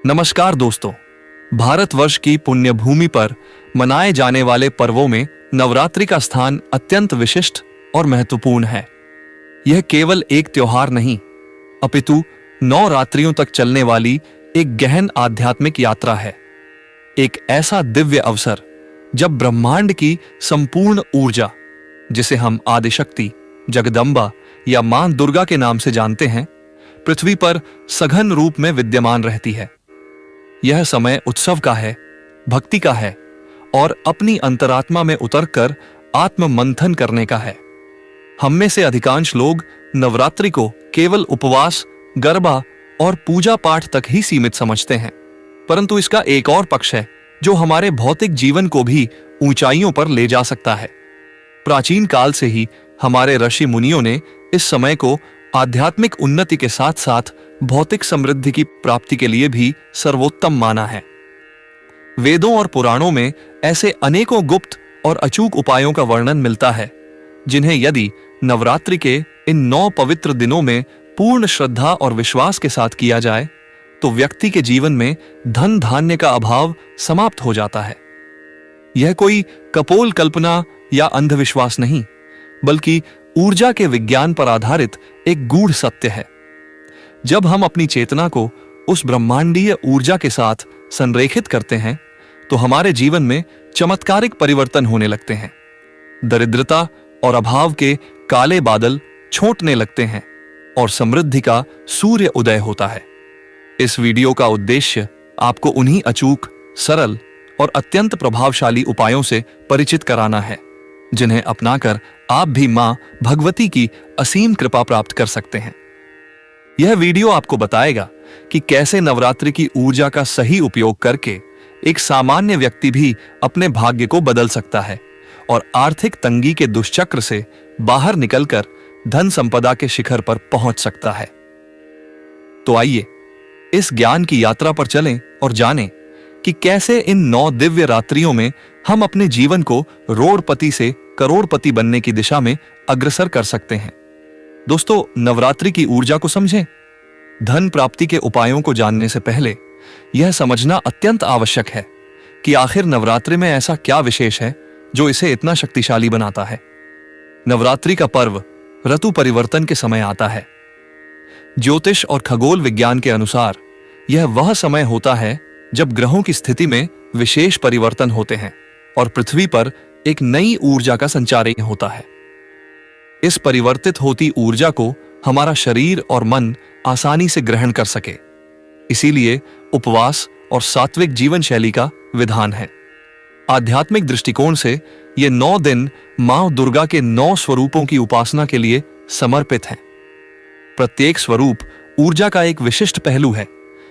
नमस्कार दोस्तों। भारतवर्ष की पुण्य भूमि पर मनाए जाने वाले पर्वों में नवरात्रि का स्थान अत्यंत विशिष्ट और महत्वपूर्ण है। यह केवल एक त्योहार नहीं, अपितु 9 रात्रियों तक चलने वाली एक गहन आध्यात्मिक यात्रा है। एक ऐसा दिव्य अवसर जब ब्रह्मांड की संपूर्ण ऊर्जा, जिसे हम आदिशक्ति, जगदम्बा या मां दुर्गा के नाम से जानते हैं, पृथ्वी पर सघन रूप में विद्यमान रहती है। यह समय उत्सव का है, भक्ति का है और अपनी अंतरात्मा में उतरकर आत्म मंथन करने का है। हम में से अधिकांश लोग नवरात्रि को केवल उपवास, गरबा और पूजा पाठ तक ही सीमित समझते हैं, परंतु इसका एक और पक्ष है जो हमारे भौतिक जीवन को भी ऊंचाइयों पर ले जा सकता है। प्राचीन काल से ही हमारे ऋषि मुनियों ने इस समय को आध्यात्मिक उन्नति के साथ साथ भौतिक समृद्धि की प्राप्ति के लिए भी सर्वोत्तम माना है। वेदों और पुराणों में ऐसे अनेकों गुप्त और अचूक उपायों का वर्णन मिलता है, जिन्हें यदि नवरात्रि के इन 9 पवित्र दिनों में पूर्ण श्रद्धा और विश्वास के साथ किया जाए तो व्यक्ति के जीवन में धन धान्य का अभाव समाप्त हो जाता है। यह कोई कपोल कल्पना या अंधविश्वास नहीं, बल्कि ऊर्जा के विज्ञान पर आधारित एक गूढ़ सत्य है। जब हम अपनी चेतना को उस ब्रह्मांडीय ऊर्जा के साथ संरेखित करते हैं तो हमारे जीवन में चमत्कारिक परिवर्तन होने लगते हैं। दरिद्रता और अभाव के काले बादल छूटने लगते हैं और समृद्धि का सूर्य उदय होता है। इस वीडियो का उद्देश्य आपको उन्हीं अचूक, सरल और अत्यंत प्रभावशाली उपायों से परिचित कराना है, जिन्हें अपनाकर आप भी मां भगवती की असीम कृपा प्राप्त कर सकते हैं। यह वीडियो आपको बताएगा कि कैसे नवरात्रि की ऊर्जा का सही उपयोग करके एक सामान्य व्यक्ति भी अपने भाग्य को बदल सकता है और आर्थिक तंगी के दुष्चक्र से बाहर निकलकर धन संपदा के शिखर पर पहुंच सकता है। तो आइए इस ज्ञान की यात्रा पर चलें और जानें कि कैसे इन 9 दिव्य रात्रियों में हम अपने जीवन को रोड़पति से करोड़पति बनने की दिशा में अग्रसर कर सकते हैं। दोस्तों, नवरात्रि की ऊर्जा को समझें। धन प्राप्ति के उपायों को जानने से पहले यह समझना अत्यंत आवश्यक है कि आखिर नवरात्रि में ऐसा क्या विशेष है जो इसे इतना शक्तिशाली बनाता है। नवरात्रि का पर्व ऋतु परिवर्तन के समय आता है। ज्योतिष और खगोल विज्ञान के अनुसार यह वह समय होता है जब ग्रहों की स्थिति में विशेष परिवर्तन होते हैं और पृथ्वी पर एक नई ऊर्जा का संचार होता है। इस परिवर्तित होती ऊर्जा को हमारा शरीर और मन आसानी से ग्रहण कर सके, इसीलिए उपवास और सात्विक जीवन शैली का विधान है। आध्यात्मिक दृष्टिकोण से ये 9 दिन मां दुर्गा के 9 स्वरूपों की उपासना के लिए समर्पित हैं। प्रत्येक स्वरूप ऊर्जा का एक विशिष्ट पहलू है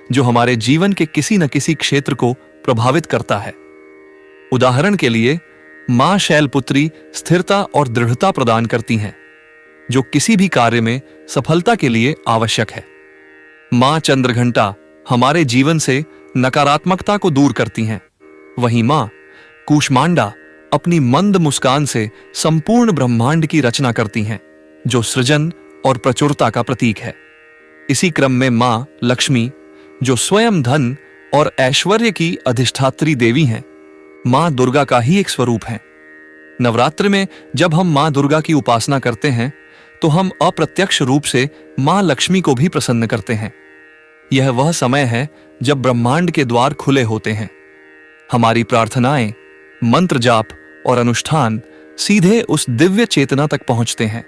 जो हमारे जीवन के किसी न किसी क्षेत्र को प्रभावित करता है। उदाहरण के लिए मां शैलपुत्री स्थिरता और दृढ़ता प्रदान करती हैं, जो किसी भी कार्य में सफलता के लिए आवश्यक है। मां चंद्रघंटा हमारे जीवन से नकारात्मकता को दूर करती हैं। वहीं मां कूष्मांडा अपनी मंद मुस्कान से संपूर्ण ब्रह्मांड की रचना करती हैं, जो सृजन और प्रचुरता का प्रतीक है। इसी क्रम में मां लक्ष्मी, जो स्वयं धन और ऐश्वर्य की अधिष्ठात्री देवी हैं, मां दुर्गा का ही एक स्वरूप है। नवरात्र में जब हम मां दुर्गा की उपासना करते हैं तो हम अप्रत्यक्ष रूप से मां लक्ष्मी को भी प्रसन्न करते हैं। यह वह समय है जब ब्रह्मांड के द्वार खुले होते हैं। हमारी प्रार्थनाएं, मंत्र जाप और अनुष्ठान सीधे उस दिव्य चेतना तक पहुंचते हैं।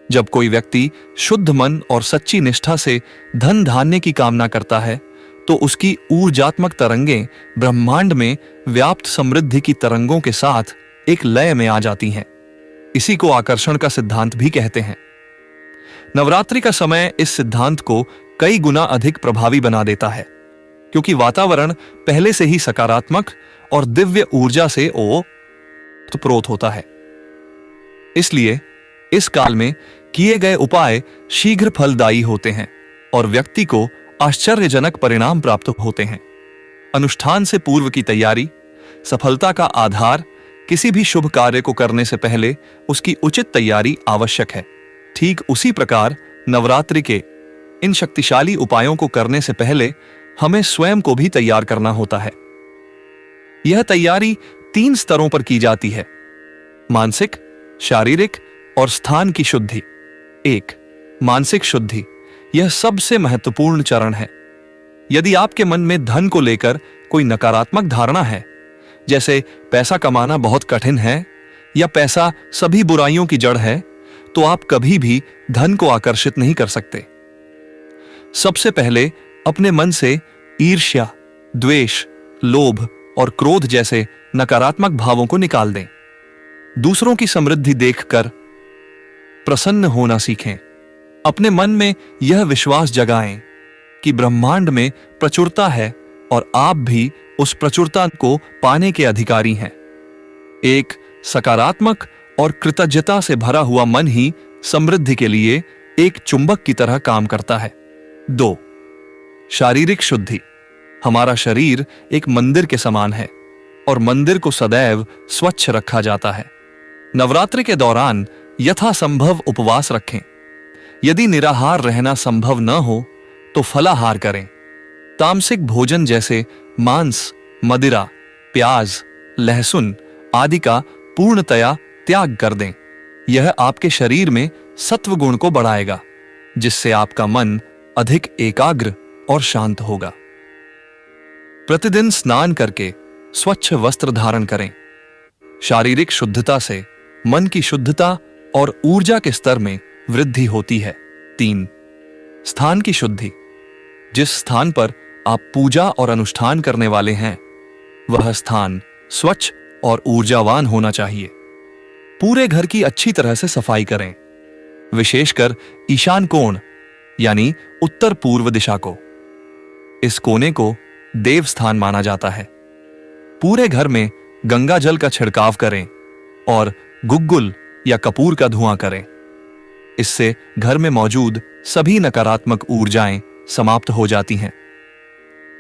जब कोई व्यक्ति शुद्ध मन और सच्ची निष्ठा से धन धान्य की कामना करता है तो उसकी ऊर्जात्मक तरंगें ब्रह्मांड में व्याप्त समृद्धि की तरंगों के साथ एक लय में आ जाती हैं। इसी को आकर्षण का सिद्धांत भी कहते हैं। नवरात्रि का समय इस सिद्धांत को कई गुना अधिक प्रभावी बना देता है, क्योंकि वातावरण पहले से ही सकारात्मक और दिव्य ऊर्जा से ओतप्रोत होता है। इसलिए इस काल में किए गए उपाय शीघ्र फलदायी होते हैं और व्यक्ति को आश्चर्यजनक परिणाम प्राप्त होते हैं। अनुष्ठान से पूर्व की तैयारी सफलता का आधार। किसी भी शुभ कार्य को करने से पहले उसकी उचित तैयारी आवश्यक है। ठीक उसी प्रकार नवरात्रि के इन शक्तिशाली उपायों को करने से पहले हमें स्वयं को भी तैयार करना होता है। यह तैयारी 3 स्तरों पर की जाती है: मानसिक, शारीरिक और स्थान की शुद्धि। 1. मानसिक शुद्धि। यह सबसे महत्वपूर्ण चरण है। यदि आपके मन में धन को लेकर कोई नकारात्मक धारणा है, जैसे पैसा कमाना बहुत कठिन है या पैसा सभी बुराइयों की जड़ है, तो आप कभी भी धन को आकर्षित नहीं कर सकते। सबसे पहले अपने मन से ईर्ष्या, द्वेष, लोभ और क्रोध जैसे नकारात्मक भावों को निकाल दें। दूसरों की समृद्धि देखकर प्रसन्न होना सीखें। अपने मन में यह विश्वास जगाएं कि ब्रह्मांड में प्रचुरता है और आप भी उस प्रचुरता को पाने के अधिकारी हैं। एक सकारात्मक और कृतज्ञता से भरा हुआ मन ही समृद्धि के लिए एक चुंबक की तरह काम करता है। 2. शारीरिक शुद्धि। हमारा शरीर एक मंदिर के समान है और मंदिर को सदैव स्वच्छ रखा जाता है। नवरात्रि के दौरान यथासंभव उपवास रखें। यदि निराहार रहना संभव न हो तो फलाहार करें। तामसिक भोजन जैसे मांस, मदिरा, प्याज, लहसुन आदि का पूर्णतया त्याग कर दें। यह आपके शरीर में सत्व गुण को बढ़ाएगा, जिससे आपका मन अधिक एकाग्र और शांत होगा। प्रतिदिन स्नान करके स्वच्छ वस्त्र धारण करें। शारीरिक शुद्धता से मन की शुद्धता और ऊर्जा के स्तर में वृद्धि होती है। 3. स्थान की शुद्धि। जिस स्थान पर आप पूजा और अनुष्ठान करने वाले हैं, वह स्थान स्वच्छ और ऊर्जावान होना चाहिए। पूरे घर की अच्छी तरह से सफाई करें, विशेषकर ईशान कोण यानी उत्तर पूर्व दिशा को। इस कोने को देव स्थान माना जाता है। पूरे घर में गंगा जल का छिड़काव करें और गुग्गुल या कपूर का धुआं करें। इससे घर में मौजूद सभी नकारात्मक ऊर्जाएं समाप्त हो जाती हैं।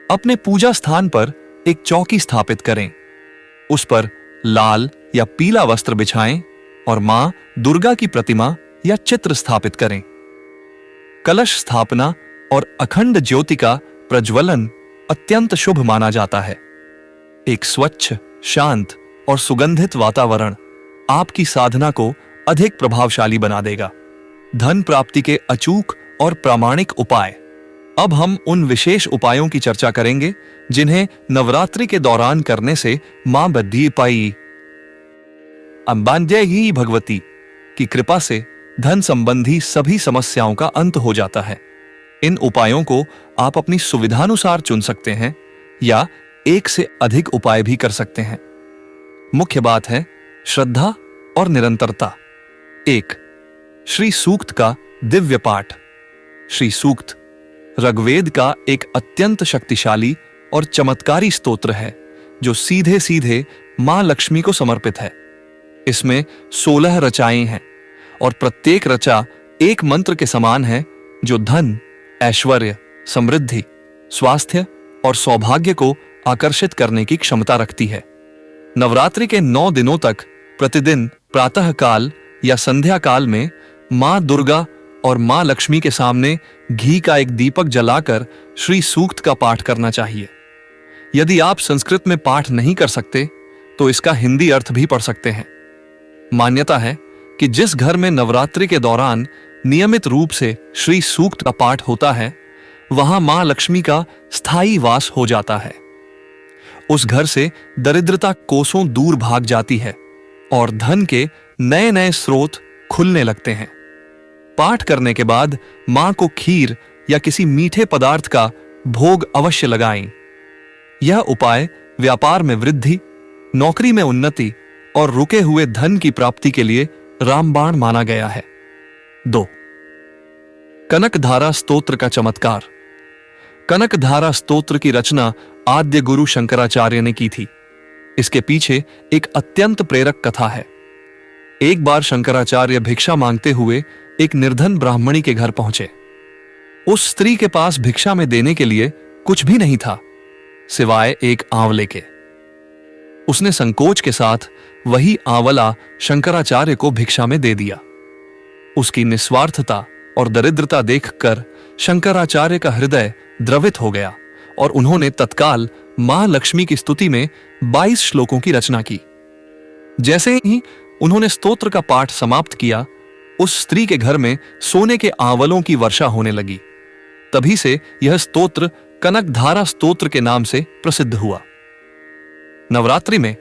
अपने पूजा स्थान पर एक चौकी स्थापित करें। उस पर लाल या पीला वस्त्र बिछाएं और मां दुर्गा की प्रतिमा या चित्र स्थापित करें। कलश स्थापना और अखंड ज्योति का प्रज्वलन अत्यंत शुभ माना जाता है। एक स्वच्छ, शांत और सुगंधित वातावरण आपकी साधना को अधिक प्रभावशाली बना देगा। धन प्राप्ति के अचूक और प्रामाणिक उपाय। अब हम उन विशेष उपायों की चर्चा करेंगे जिन्हें नवरात्रि के दौरान करने से मां बद्धी पाई अंबान्ययी भगवती की कृपा से धन संबंधी सभी समस्याओं का अंत हो जाता है। इन उपायों को आप अपनी सुविधानुसार चुन सकते हैं या एक से अधिक उपाय भी कर सकते हैं। मुख्य बात है श्रद्धा और निरंतरता। 1. श्री सूक्त का दिव्य पाठ। श्री सूक्त ऋग्वेद का एक अत्यंत शक्तिशाली और चमत्कारी स्तोत्र है जो सीधे सीधे मां लक्ष्मी को समर्पित है। इसमें 16 रचाएं हैं और प्रत्येक रचा एक मंत्र के समान है जो धन, ऐश्वर्य, समृद्धि, स्वास्थ्य और सौभाग्य को आकर्षित करने की क्षमता रखती है। नवरात्रि के 9 दिनों तक प्रतिदिन प्रातः काल या संध्या काल में मां दुर्गा और मां लक्ष्मी के सामने घी का एक दीपक जलाकर श्री सूक्त का पाठ करना चाहिए। यदि आप संस्कृत में पाठ नहीं कर सकते तो इसका हिंदी अर्थ भी पढ़ सकते हैं। मान्यता है कि जिस घर में नवरात्रि के दौरान नियमित रूप से श्री सूक्त का पाठ होता है, वहां मां लक्ष्मी का स्थायी वास हो जाता है। उस घर से दरिद्रता कोसों दूर भाग जाती है और धन के नए नए स्रोत खुलने लगते हैं। पाठ करने के बाद मां को खीर या किसी मीठे पदार्थ का भोग अवश्य लगाएं। यह उपाय व्यापार में वृद्धि, नौकरी में उन्नति और रुके हुए धन की प्राप्ति के लिए रामबाण माना गया है। 2. कनकधारा स्तोत्र का चमत्कार। कनकधारा स्तोत्र की रचना आद्य गुरु शंकराचार्य ने की थी। इसके पीछे एक अत्यंत प्रेरक कथा है। एक बार शंकराचार्य भिक्षा मांगते हुए एक निर्धन ब्राह्मणी के घर पहुंचे। उस स्त्री के पास भिक्षा में देने के लिए कुछ भी नहीं था सिवाय एक आंवले के। उसने संकोच के साथ वही आंवला शंकराचार्य को भिक्षा में दे दिया। उसकी निस्वार्थता और दरिद्रता देखकर शंकराचार्य का हृदय द्रवित हो गया और उन्होंने तत्काल मां लक्ष्मी की स्तुति में 22 श्लोकों की रचना की। जैसे ही उन्होंने स्तोत्र का पाठ समाप्त किया, उस स्त्री के घर में सोने के आंवलों की वर्षा होने लगी। तभी से यह स्तोत्र कनकधारा स्तोत्र के नाम से प्रसिद्ध हुआ। नवरात्रि में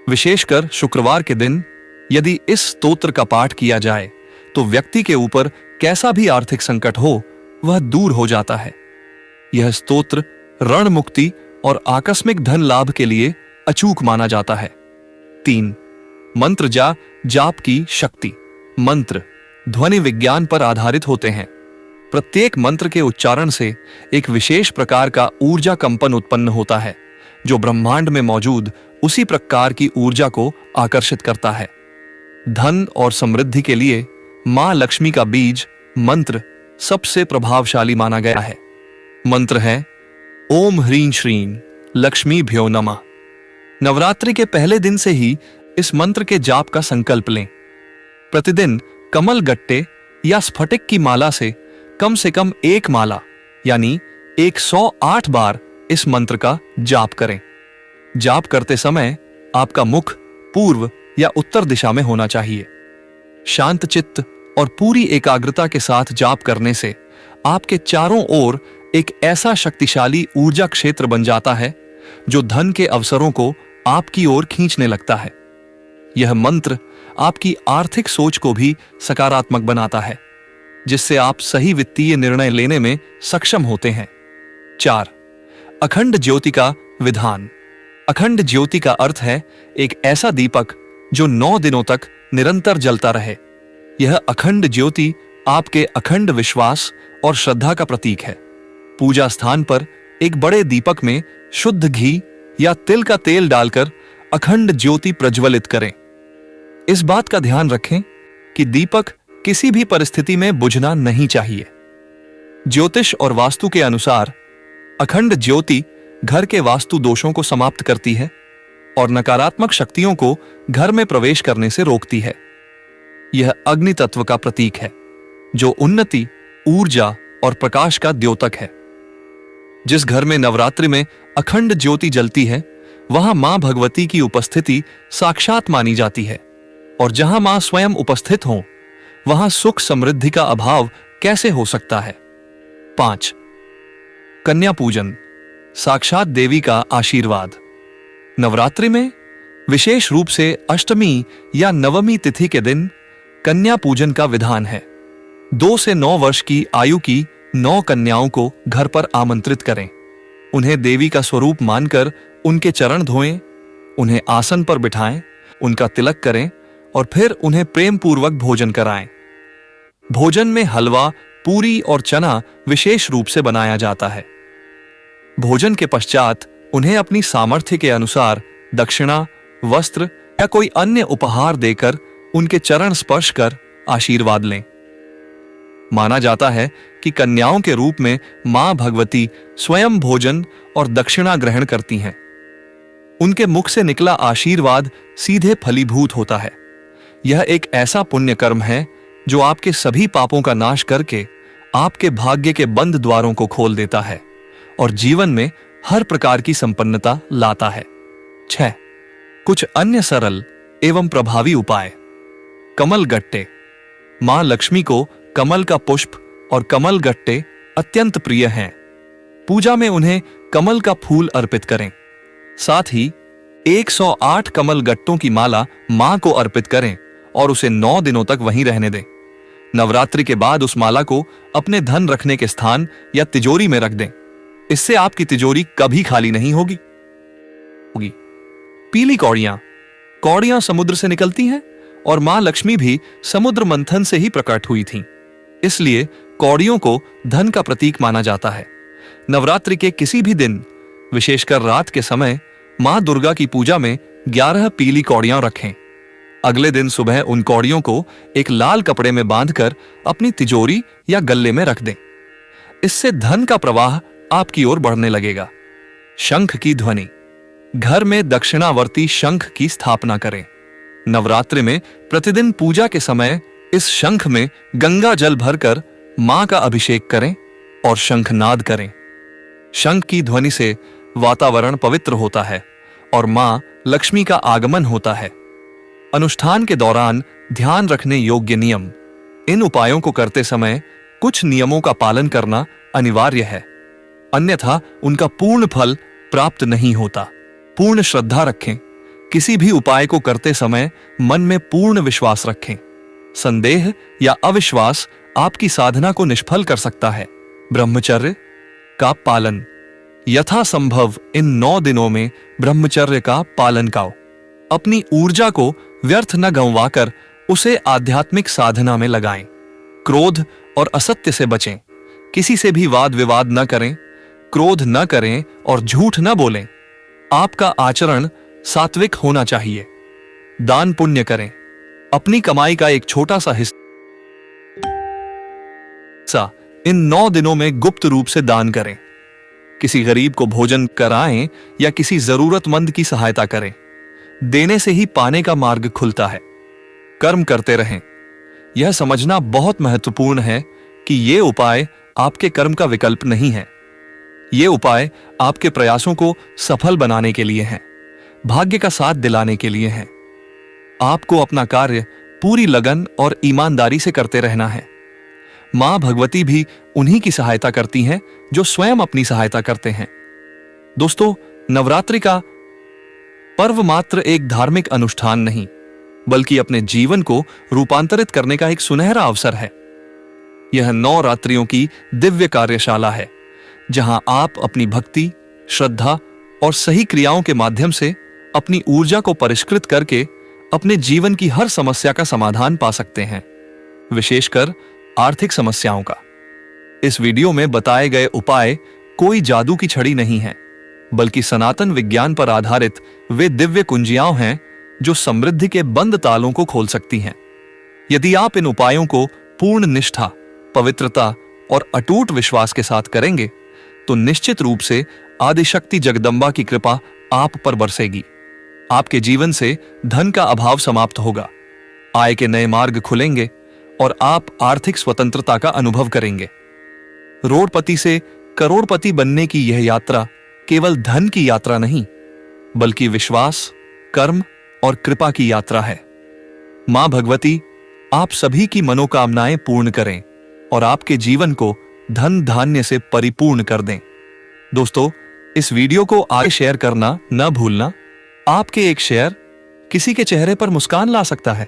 विशेषकर शुक्रवार के दिन यदि इस स्तोत्र का पाठ किया जाए तो व्यक्ति के ऊपर कैसा भी आर्थिक संकट हो वह दूर हो जाता है। यह स्तोत्र ऋण मुक्ति और आकस्मिक धन लाभ के लिए अचूक माना जाता है। 3. मंत्र जाप की शक्ति। मंत्र ध्वनि विज्ञान पर आधारित होते हैं। प्रत्येक मंत्र के उच्चारण से एक विशेष प्रकार का ऊर्जा कंपन उत्पन्न होता है जो ब्रह्मांड में मौजूद उसी प्रकार की ऊर्जा को आकर्षित करता है। धन और समृद्धि के लिए मां लक्ष्मी का बीज मंत्र सबसे प्रभावशाली माना गया है। मंत्र है ओम ह्रीं श्रीं लक्ष्मीभ्यो नमः। नवरात्रि के पहले दिन से ही इस मंत्र के जाप का संकल्प लें। प्रतिदिन कमल गट्टे या स्फटिक की माला से कम एक माला यानी 108 बार इस मंत्र का जाप करें। जाप करते समय आपका मुख पूर्व या उत्तर दिशा में होना चाहिए। शांत चित्त और पूरी एकाग्रता के साथ जाप करने से आपके चारों ओर एक ऐसा शक्तिशाली ऊर्जा क्षेत्र बन जाता है जो धन के अवसरों को आपकी ओर खींचने लगता है। यह मंत्र आपकी आर्थिक सोच को भी सकारात्मक बनाता है, जिससे आप सही वित्तीय निर्णय लेने में सक्षम होते हैं। 4. अखंड ज्योति का विधान। अखंड ज्योति का अर्थ है एक ऐसा दीपक जो 9 दिनों तक निरंतर जलता रहे। यह अखंड ज्योति आपके अखंड विश्वास और श्रद्धा का प्रतीक है। पूजा स्थान पर एक बड़े दीपक में शुद्ध घी या तिल का तेल डालकर अखंड ज्योति प्रज्वलित करें। इस बात का ध्यान रखें कि दीपक किसी भी परिस्थिति में बुझना नहीं चाहिए। ज्योतिष और वास्तु के अनुसार अखंड ज्योति घर के वास्तु दोषों को समाप्त करती है और नकारात्मक शक्तियों को घर में प्रवेश करने से रोकती है। यह अग्नि तत्व का प्रतीक है जो उन्नति, ऊर्जा और प्रकाश का द्योतक है। जिस घर में नवरात्रि में अखंड ज्योति जलती है वहां मां भगवती की उपस्थिति साक्षात मानी जाती है, और जहां मां स्वयं उपस्थित हों वहां सुख समृद्धि का अभाव कैसे हो सकता है। 5. कन्या पूजन, साक्षात देवी का आशीर्वाद। नवरात्रि में विशेष रूप से अष्टमी या नवमी तिथि के दिन कन्या पूजन का विधान है। 2 से 9 वर्ष की आयु की 9 कन्याओं को घर पर आमंत्रित करें। उन्हें देवी का स्वरूप मानकर उनके चरण धोएं, उन्हें आसन पर बिठाएं, उनका तिलक करें और फिर उन्हें प्रेम पूर्वक भोजन कराएं। भोजन में हलवा, पूरी और चना विशेष रूप से बनाया जाता है। भोजन के पश्चात उन्हें अपनी सामर्थ्य के अनुसार दक्षिणा, वस्त्र या कोई अन्य उपहार देकर उनके चरण स्पर्श कर आशीर्वाद लें। माना जाता है कि कन्याओं के रूप में मां भगवती स्वयं भोजन और दक्षिणा ग्रहण करती हैं। उनके मुख से निकला आशीर्वाद सीधे फलीभूत होता है। यह एक ऐसा पुण्य कर्म है जो आपके सभी पापों का नाश करके आपके भाग्य के बंद द्वारों को खोल देता है और जीवन में हर प्रकार की संपन्नता लाता है। 6. कुछ अन्य सरल एवं प्रभावी उपाय। कमल गट्टे। मां लक्ष्मी को कमल का पुष्प और कमल गट्टे अत्यंत प्रिय हैं। पूजा में उन्हें कमल का फूल अर्पित करें। साथ ही 108 कमल गट्टों की माला मां को अर्पित करें और उसे 9 दिनों तक वहीं रहने दें। नवरात्रि के बाद उस माला को अपने धन रखने के स्थान या तिजोरी में रख दें। इससे आपकी तिजोरी कभी खाली नहीं होगी। पीली कौड़ियां। कौड़ियां समुद्र से निकलती हैं और मां लक्ष्मी भी समुद्र मंथन से ही प्रकट हुई थीं। इसलिए कौड़ियों को धन का प्रतीक माना जाता है। नवरात्रि के किसी भी दिन, विशेषकर रात के समय, मां दुर्गा की पूजा में 11 पीली कौड़ियां रखें। अगले दिन सुबह उन कौड़ियों को एक लाल कपड़े में बांधकर अपनी तिजोरी या गल्ले में रख दें। इससे धन का प्रवाह आपकी ओर बढ़ने लगेगा। शंख की ध्वनि। घर में दक्षिणावर्ती शंख की स्थापना करें। नवरात्रि में प्रतिदिन पूजा के समय इस शंख में गंगा जल भरकर मां का अभिषेक करें और शंखनाद करें। शंख की ध्वनि से वातावरण पवित्र होता है और मां लक्ष्मी का आगमन होता है। अनुष्ठान के दौरान ध्यान रखने योग्य नियम। इन उपायों को करते समय कुछ नियमों का पालन करना अनिवार्य है, अन्यथा उनका पूर्ण फल प्राप्त नहीं होता। पूर्ण श्रद्धा रखें। किसी भी उपाय को करते समय मन में पूर्ण विश्वास रखें। संदेह या अविश्वास आपकी साधना को निष्फल कर सकता है। ब्रह्मचर्य का पालन। यथासंभव इन 9 दिनों में ब्रह्मचर्य का पालन करो। अपनी ऊर्जा को व्यर्थ न गंवाकर उसे आध्यात्मिक साधना में लगाएं। क्रोध और असत्य से बचें। किसी से भी वाद विवाद न करें, क्रोध न करें और झूठ न बोलें। आपका आचरण सात्विक होना चाहिए। दान पुण्य करें। अपनी कमाई का एक छोटा सा हिस्सा इन 9 दिनों में गुप्त रूप से दान करें। किसी गरीब को भोजन कराएं या किसी जरूरतमंद की सहायता करें। देने से ही पाने का मार्ग खुलता है। कर्म करते रहें। यह समझना बहुत महत्वपूर्ण है कि ये उपाय आपके कर्म का विकल्प नहीं है। ये उपाय आपके प्रयासों को सफल बनाने के लिए हैं, भाग्य का साथ दिलाने के लिए हैं। आपको अपना कार्य पूरी लगन और ईमानदारी से करते रहना है। मां भगवती भी उन्हीं की सहायता करती हैं जो स्वयं अपनी सहायता करते हैं। दोस्तों, नवरात्रि का पर्व मात्र एक धार्मिक अनुष्ठान नहीं, बल्कि अपने जीवन को रूपांतरित करने का एक सुनहरा अवसर है। यह 9 रात्रियों की दिव्य कार्यशाला है, जहां आप अपनी भक्ति, श्रद्धा और सही क्रियाओं के माध्यम से अपनी ऊर्जा को परिष्कृत करके अपने जीवन की हर समस्या का समाधान पा सकते हैं, विशेषकर आर्थिक समस्याओं का। इस वीडियो में बताए गए उपाय कोई जादू की छड़ी नहीं है, बल्कि सनातन विज्ञान पर आधारित वे दिव्य कुंजियां हैं जो समृद्धि के बंद तालों को खोल सकती हैं। यदि आप इन उपायों को पूर्ण निष्ठा, पवित्रता और अटूट विश्वास के साथ करेंगे तो निश्चित रूप से आदिशक्ति जगदम्बा की कृपा आप पर बरसेगी। आपके जीवन से धन का अभाव समाप्त होगा, आय के नए मार्ग खुलेंगे और आप आर्थिक स्वतंत्रता का अनुभव करेंगे। रोडपति से करोड़पति बनने की यह यात्रा केवल धन की यात्रा नहीं, बल्कि विश्वास, कर्म और कृपा की यात्रा है। मां भगवती आप सभी की मनोकामनाएं पूर्ण करें और आपके जीवन को धन धान्य से परिपूर्ण कर दें। दोस्तों, इस वीडियो को आगे शेयर करना न भूलना। आपके एक शेयर किसी के चेहरे पर मुस्कान ला सकता है।